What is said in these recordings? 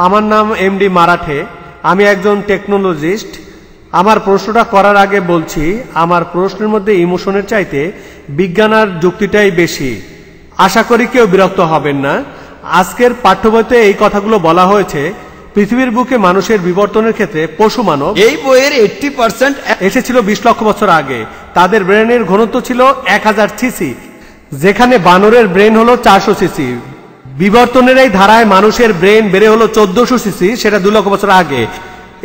আমার নাম এমডি মারাঠে। আমি একজন টেকনোলজিস্ট। আমার প্রশ্নটা করার আগে বলছি, আমার প্রশ্নের মধ্যে ইমোশনের চাইতে বিজ্ঞান আর যুক্তিটাই বেশি। আশা করি কেউ বিরক্ত হবেন না। আজকের পাঠ্যবইতে এই কথাগুলো বলা হয়েছে। পৃথিবীর বুকে মানুষের বিবর্তনের ক্ষেত্রে পশু মানব এই বইয়ের 80% এসেছিল 20 লক্ষ বছর আগে। তাদের ব্রেনের ঘনত্ব ছিল 1000 সিসি, যেখানে বানরের ব্রেন হলো 400 সিসি। বিবর্তনের এই ধারায় মানুষের ব্রেন বেড়ে হলো 1400 সিসি, সেটা 2 লক্ষ বছর আগে।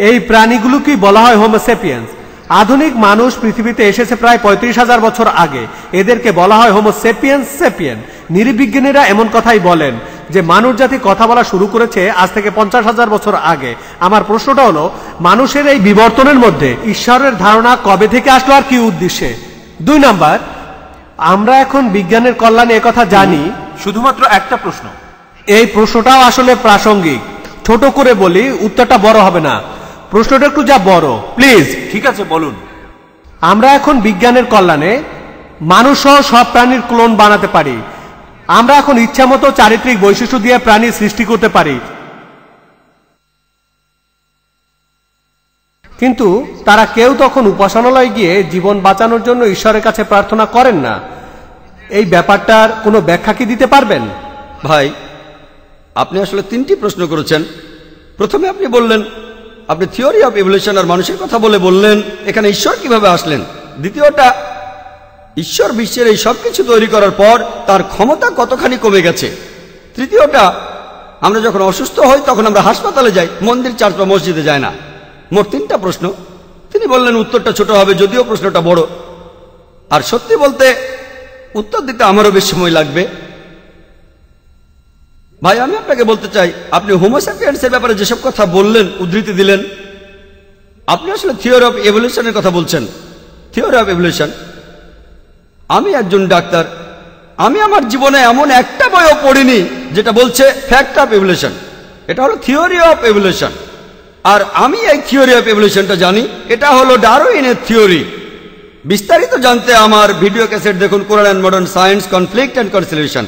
এই প্রাণীগুলোকেই বলা হয় হোমো সেপিয়েন্স। আধুনিক মানুষ পৃথিবীতে এসেছে প্রায় 35,000 বছর আগে। এদেরকে বলা হয় হোমো সেপিয়েন্স সেপিয়েন। নিরীবিজ্ঞানীরা এমন কথাই বলেন যে মানব জাতি কথা বলা শুরু করেছে আজ থেকে 50,000 বছর আগে। আমার প্রশ্নটা হলো, মানুষের এই বিবর্তনের মধ্যে ঈশ্বরের ধারণা কবে থেকে আসলো আর কি উদ্দেশ্যে? 2 নাম্বার, আমরা এখন বিজ্ঞানের কল্যাণে একথা জানি। শুধুমাত্র একটা প্রশ্ন। এই প্রশ্নটাও আসলে প্রাসঙ্গিক। ছোট করে বলি, উত্তরটা বড় হবে না, প্রশ্নটা একটু যা বড় প্লিজ। ঠিক আছে, বলুন। আমরা এখন বিজ্ঞানের কল্যাণে মানুষ সহ সব প্রাণীর ক্লোন বানাতে পারি। আমরা এখন ইচ্ছামতো চারিত্রিক বৈশিষ্ট্য দিয়ে প্রাণী সৃষ্টি করতে পারি, কিন্তু তারা কেউ তখন উপাসনালয়ে গিয়ে জীবন বাঁচানোর জন্য ঈশ্বরের কাছে প্রার্থনা করেন না। এই ব্যাপারটার কোনো ব্যাখ্যা কি দিতে পারবেন? ভাই, আপনি আসলে 3টি প্রশ্ন করেছেন। প্রথমে আপনি বললেন, আপনি থিওরি অফ ইভলিউশন আর মানুষের কথা বললেন এখানে ঈশ্বর কিভাবে আসলেন। দ্বিতীয়টা, ঈশ্বর বিশ্বের এই সব কিছু তৈরি করার পর তার ক্ষমতা কতখানি কমে গেছে। তৃতীয়টা, আমরা যখন অসুস্থ হই তখন আমরা হাসপাতালে যাই, মন্দির, চার্চ বা মসজিদে যাই না। মোট 3টা প্রশ্ন। তিনি বললেন উত্তরটা ছোট হবে, যদিও প্রশ্নটা বড়। আর সত্যি বলতে উত্তর দিতে আমারও বেশ সময় লাগবে। ভাই, আমি আপনাকে বলতে চাই, আপনি হোমো স্যাপিয়েন্সের ব্যাপারে যেসব কথা বললেন, উদ্ধৃতি দিলেন, আপনি আসলে থিওরি অফ এভলিউশনের কথা বলছেন। থিওরি অফ এভলিউশন, আমি একজন ডাক্তার, আমি আমার জীবনে এমন একটা বইও পড়িনি যেটা বলছে ফ্যাক্ট অফ এভলিউশন। এটা হলো থিওরি অফ এভলিউশন। আর আমি এই থিওরি অফ এভলিউশনটা জানি, এটা হলো ডারউইনের থিওরি। বিস্তারিত জানতে আমার ভিডিও ক্যাসেট দেখুন, Quran and modern science, conflict and conciliation.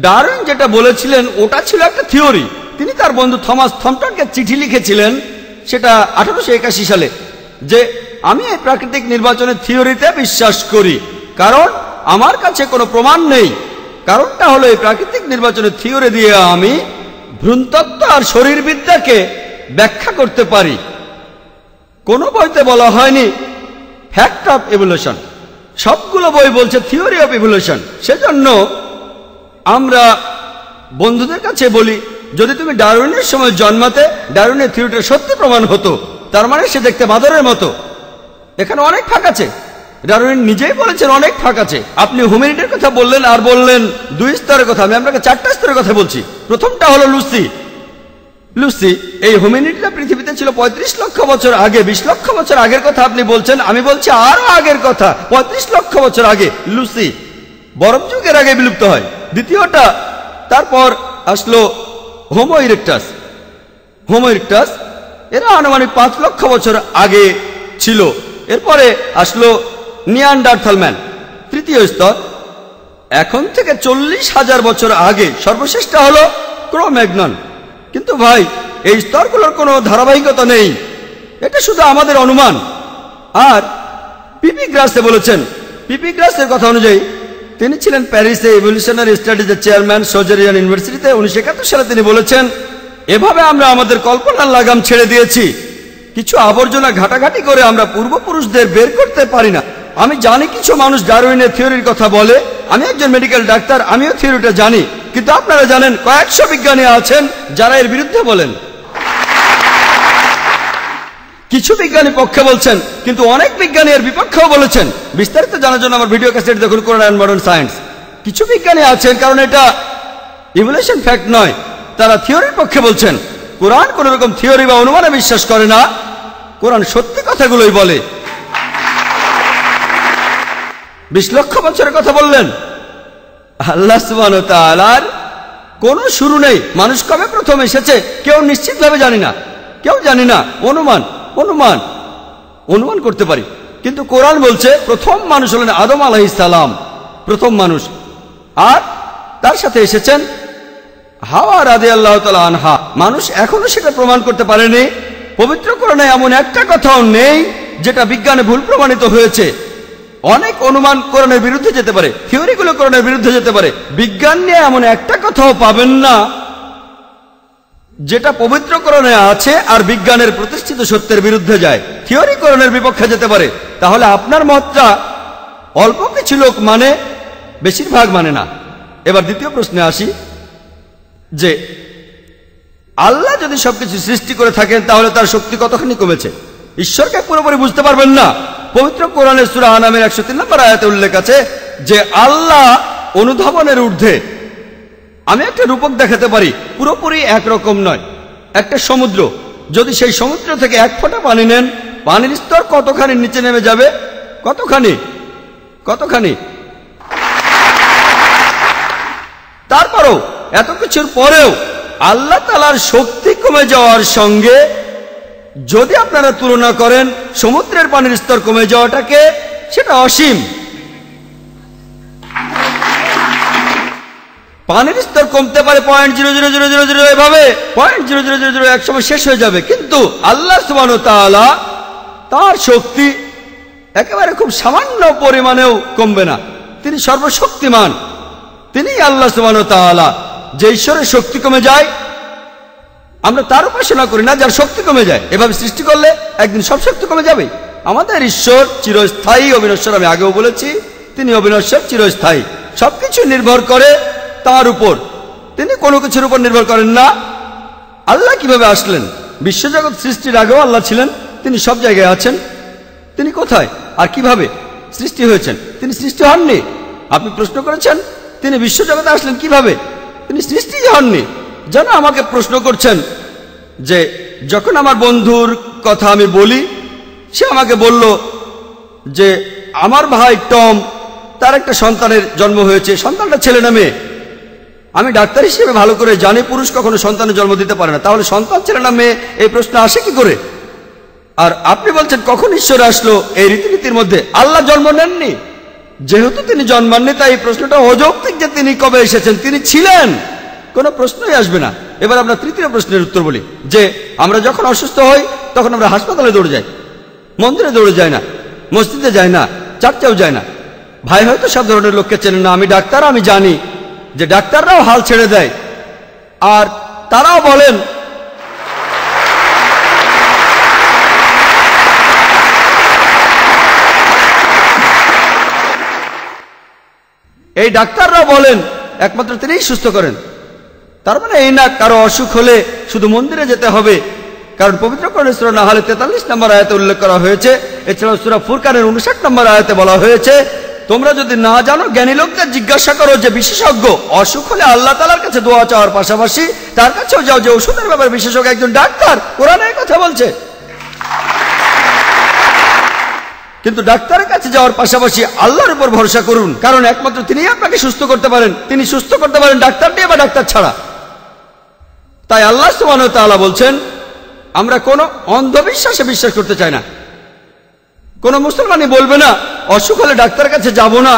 Darwin যেটা বলেছিলেন ওটা ছিল একটা থিওরি। তিনি তার বন্ধু থমাস থমটনকে চিঠি লিখেছিলেন, সেটা 1881 সালে, যে আমি এই প্রাকৃতিক নির্বাচনের থিওরিতে বিশ্বাস করি, কারণ আমার কাছে কোনো প্রমাণ নেই। কারণটা হলো এই প্রাকৃতিক নির্বাচনের থিওরি দিয়ে আমি ভ্রূণতত্ত্ব আর শরীরবিদ্যাকে ব্যাখ্যা করতে পারি। কোনো বইতে বলা হয়নি ফ্যাক্ট অফ ইভলিউশন, সবগুলো বই বলছে থিওরি অফ ইভলিউশন। সেজন্য আমরা বন্ধুদের কাছে বলি, যদি তুমি ডারউইনের সময় জন্মাতে, ডারউইনের থিওরিটা সত্যি প্রমাণ হতো, তার মানে সে দেখতে বাদরের মতো। এখানে অনেক ফাঁক আছে, ডারউইন নিজেই বলেছেন অনেক ফাঁক আছে। আপনি হোমিনিডের কথা বললেন আর বললেন 2 স্তরের কথা, আমি আপনাকে 4টা স্তরের কথা বলছি। প্রথমটা হলো লুসি। লুসি, এই হোমিনিডটা পৃথিবীতে ছিল 35 লক্ষ বছর আগে। 20 লক্ষ বছর আগের কথা আপনি বলছেন, আমি বলছি আরো আগের কথা, 35 লক্ষ বছর আগে লুসি বরফ যুগের আগে বিলুপ্ত হয়। দ্বিতীয়টা, তারপর আসলো হোমো ইরেক্টাস। হোমো ইরেক্টাস এরা আনুমানিক 5 লক্ষ বছর আগে ছিল। এরপরে আসলো নিয়ানডারথাল ম্যান, তৃতীয় স্তর। এখন থেকে 40,000 বছর আগে সর্বশেষটা হলো ক্রোম্যাগনন। কিন্তু ভাই, এই স্তরগুলোর কোনো ধারাবাহিকতা নেই, এটা শুধু আমাদের অনুমান। আর পিপি গ্রাসে বলেছেন, পিপি গ্রাসের কথা অনুযায়ী, তিনি ছিলেন প্যারিসে ইভলিউশনারি স্টাডিজের চেয়ারম্যান সোজেরিয়ান ইউনিভার্সিটিতে। 1971 সালে তিনি বলেছেন, এভাবে আমরা আমাদের কল্পনার লাগাম ছেড়ে দিয়েছি। কিছু আবর্জনা ঘাটাঘাটি করে আমরা পূর্বপুরুষদের বের করতে পারি না। আমি জানি কিছু মানুষ ডারউইনের থিওরির কথা বলে, আমি একজন মেডিকেল ডাক্তার, আমিও থিওরিটা জানি, কিন্তু আপনারা জানেন কয়েকশো বিজ্ঞানী আছেন যারা এর বিরুদ্ধে বলেন। কিছু বিজ্ঞানী পক্ষে বলছেন, কিন্তু অনেক বিজ্ঞানী এর বিপক্ষেও বলেছেন। বিস্তারিত জানার জন্য আমার ভিডিও ক্যাসেট দেখুন, কোরান অ্যান্ড মডার্ন সায়েন্স। কিছু বিজ্ঞানী আছেন, কারণ এটা ইভলিউশন ফ্যাক্ট নয়, তারা থিওরির পক্ষে বলছেন। কোরআন কোন রকম থিওরি বা অনুমানে বিশ্বাস করে না, কোরআন সত্যি কথাগুলোই বলে। 20 লক্ষ বছরের কথা বললেন, আল্লাহ সুবহানাহু ওয়া তাআলার কোনো শুরু নেই। মানুষ কবে প্রথম এসেছে কেউ নিশ্চিতভাবে জানি না, কেউ জানি না, অনুমান অনুমান অনুমান করতে পারি। কিন্তু কোরআন বলছে প্রথম মানুষ হলেন আদম আলাইহিস সালাম, প্রথম মানুষ। আর তার সাথে এসেছেন হাওয়া রাদিয়াল্লাহু তাআলা আনহা, মানুষ এখনো সেটা প্রমাণ করতে পারেনি। পবিত্র কোরআনে এমন একটা কথাও নেই যেটা বিজ্ঞানে ভুল প্রমাণিত হয়েছে। অনেক অনুমান কোরআনের বিরুদ্ধে যেতে পারে, থিওরিগুলো কোরআনের বিরুদ্ধে যেতে পারে, বিজ্ঞান নিয়ে এমন একটা কথাও পাবেন না যেটা পবিত্র কোরআনে আছে আর বিজ্ঞানের প্রতিষ্ঠিত সত্যের বিরুদ্ধে যায়। থিওরি কোরআনের বিপক্ষে যেতে পারে। তাহলে আপনার মতটা অল্প কিছু লোক মানে, বেশিরভাগ মানে না। এবার দ্বিতীয় প্রশ্নে আসি যে আল্লাহ যদি সবকিছু সৃষ্টি করে থাকেন তাহলে তার শক্তি কতখানি কমেছে? ঈশ্বরকে পুরোপুরি বুঝতে পারবেন না। পবিত্র কোরআনের সূরা আনামের 103 নম্বর আয়াতে উল্লেখ আছে যে আল্লাহ অনুধাবনের ঊর্ধ্বে। আমি একটা রূপক দেখাতে পারি, পুরোপুরি একরকম নয়। একটা সমুদ্র, যদি সেই সমুদ্র থেকে এক ফোঁটা পানি নেন, পানির স্তর কতখানি নিচে নেমে যাবে? কতখানি? তারপরও এত কিছুর পরেও আল্লাহ তাআলার শক্তি কমে যাওয়ার সঙ্গে যদি আপনারা তুলনা করেন সমুদ্রের পানির স্তর কমে যাওয়াটাকে, সেটা অসীম। পানির স্তর কমতে পারে 0.00000 এভাবে 0.00001 এক সময় শেষ হয়ে যাবে, কিন্তু আল্লাহ সুবহানাহু ওয়া তাআলা তার শক্তি একেবারে খুব সামান্য পরিমাণেও কমবে না। তিনি সর্বশক্তিমান, তিনি আল্লাহ সুবহানাহু ওয়া তাআলা। যে ঈশ্বরের শক্তি কমে যায় আমরা তার উপাসনা করি না, যার শক্তি কমে যায়। এভাবে সৃষ্টি করলে একদিন সব শক্তি কমে যাবে। আমাদের ঈশ্বর চিরস্থায়ী, অবিনশ্বর। আমি আগেও বলেছি তিনি অবিনশ্বর, চিরস্থায়ী। সবকিছু নির্ভর করে তার উপর, তিনি কোনো কিছুর উপর নির্ভর করেন না। আল্লাহ কিভাবে আসলেন? বিশ্বজগৎ সৃষ্টির আগেও আল্লাহ ছিলেন, তিনি সব জায়গায় আছেন। তিনি কোথায় আর কিভাবে সৃষ্টি হয়েছেন? তিনি সৃষ্টি হননি। আপনি প্রশ্ন করেছেন তিনি বিশ্বজগতে আসলেন কিভাবে? তিনি সৃষ্টি হননি। যেন আমাকে প্রশ্ন করছেন যে যখন আমার বন্ধুর কথা আমি বলি, সে আমাকে বলল যে আমার ভাই টম, তার একটা সন্তানের জন্ম হয়েছে, সন্তানটা ছেলে না মেয়ে। আমি ডাক্তার হিসেবে ভালো করে জানি পুরুষ কখনো সন্তানের জন্ম দিতে পারে না। তাহলে সন্তান ছেলে না মেয়ে, এই প্রশ্ন আসে কি করে? আর আপনি বলছেন কখন ঈশ্বর আসলো? এই রীতিনীতির মধ্যে আল্লাহ জন্ম নেননি। যেহেতু তিনি জন্মাননি, তাই এই প্রশ্নটা অযৌক্তিক যে তিনি কবে এসেছেন। তিনি ছিলেন, কোনো প্রশ্নই আসবে না। এবার আমরা তৃতীয় প্রশ্নের উত্তর বলি যে আমরা যখন অসুস্থ হই তখন আমরা হাসপাতালে দৌড়ে যাই, মন্দিরে দৌড়ে যাই না, মসজিদে যাই না, চার্চেও যাই না। ভাই হয়তো সব ধরনের লোককে চেনেন না। আমি ডাক্তার, আমি জানি যে ডাক্তাররাও হাল ছেড়ে দেয়, আর তারাও বলেন এই ডাক্তাররাও বলেন একমাত্র তিনিই সুস্থ করেন। তার মানে এই না কারো অসুখ হলে শুধু মন্দিরে যেতে হবে, কারণ পবিত্র কোরআনের সূরা নাহলে 43 নম্বর আয়াতে উল্লেখ করা হয়েছে। এছাড়াও সূরা ফুরকানের 59 নম্বর আয়াতে বলা হয়েছে তোমরা যদি না জানো জ্ঞানী লোকদের জিজ্ঞাসা করো যে বিশেষজ্ঞ। অসুখ হলে আল্লাহ তাআলার কাছে দোয়া চাওয়ার পাশাপাশি তার কাছেও যাও যে ওষুধের ব্যাপারে বিশেষজ্ঞ একজন ডাক্তার। কোরআনে এই কথা বলছে। কিন্তু ডাক্তারের কাছে যাওয়ার পাশাপাশি আল্লাহর উপর ভরসা করুন, কারণ একমাত্র তিনিই আপনাকে সুস্থ করতে পারেন। তিনি সুস্থ করতে পারেন ডাক্তার দিয়ে বা ডাক্তার ছাড়া। তাই আল্লাহ সুবহানাহু ওয়া তাআলা বলছেন আমরা কোনো অন্ধবিশ্বাসে বিশ্বাস করতে চাই না। কোন মুসলমানই বলবে না অসুখ হলে ডাক্তারের কাছে যাব না।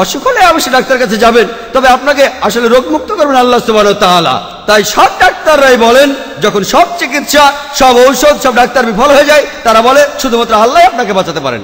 অসুখ হলে অবশ্যই ডাক্তারের কাছে যাবেন, তবে আপনাকে আসলে রোগমুক্ত করবেন আল্লাহ সুবহানাহু ওয়া তাআলা। তাই সব ডাক্তাররাই বলেন যখন সব চিকিৎসা, সব ঔষধ, সব ডাক্তার বিফল হয়ে যায়, তারা বলে শুধুমাত্র আল্লাহ আপনাকে বাঁচাতে পারেন।